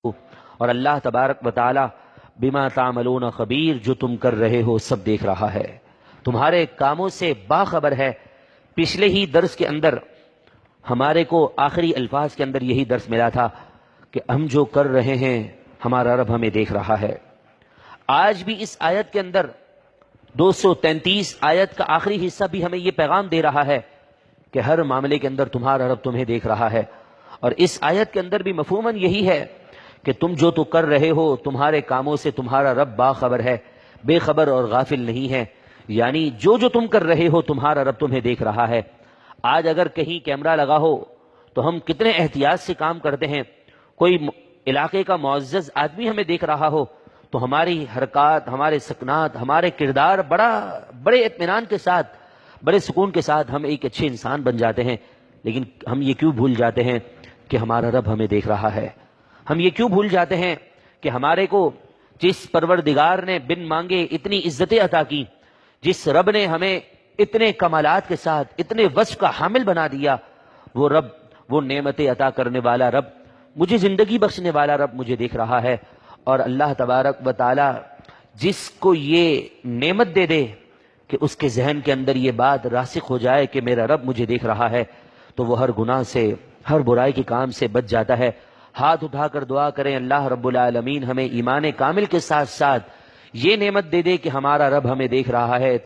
اور اللہ تبارک و تعالی بما تعملون خبیر، جو تم کر رہے ہو سب دیکھ رہا ہے، تمہارے کاموں سے باخبر ہے۔ پچھلے ہی درس کے اندر ہمارے کو آخری الفاظ کے اندر یہی درس ملا تھا کہ ہم جو کر رہے ہیں ہمارا رب ہمیں دیکھ رہا ہے۔ آج بھی اس آیت کے اندر 233 آیت کا آخری حصہ بھی ہمیں یہ پیغام دے رہا ہے کہ ہر معاملے کے اندر تمہارا رب تمہیں دیکھ رہا ہے۔ اور اس آیت کے اندر بھی مفہوماً یہی ہے کہ تم جو تو کر رہے ہو تمہارے کاموں سے تمہارا رب باخبر ہے، بے خبر اور غافل نہیں ہے، یعنی جو تم کر رہے ہو تمہارا رب تمہیں دیکھ رہا ہے۔ آج اگر کہیں کیمرہ لگا ہو تو ہم کتنے احتیاط سے کام کرتے ہیں، کوئی علاقے کا معزز آدمی ہمیں دیکھ رہا ہو تو ہماری حرکات، ہمارے سکنات، ہمارے کردار بڑے اطمینان کے ساتھ، بڑے سکون کے ساتھ ہم ایک اچھے انسان بن جاتے ہیں۔ لیکن ہم یہ کیوں بھول جاتے ہیں کہ ہمارا رب ہمیں دیکھ رہا ہے؟ ہم یہ کیوں بھول جاتے ہیں کہ ہمارے کو جس پروردگار نے بن مانگے اتنی عزتیں عطا کی، جس رب نے ہمیں اتنے کمالات کے ساتھ اتنے وصف کا حامل بنا دیا، وہ رب، وہ نعمتیں عطا کرنے والا رب، مجھے زندگی بخشنے والا رب مجھے دیکھ رہا ہے۔ اور اللہ تبارک و تعالی جس کو یہ نعمت دے دے کہ اس کے ذہن کے اندر یہ بات راسخ ہو جائے کہ میرا رب مجھے دیکھ رہا ہے، تو وہ ہر گناہ سے، ہر برائی کے کام سے بچ جاتا ہے۔ ہاتھ اٹھا کر دعا کریں اللہ رب العالمین ہمیں ایمان کامل کے ساتھ ساتھ یہ نعمت دے دے کہ ہمارا رب ہمیں دیکھ رہا ہے۔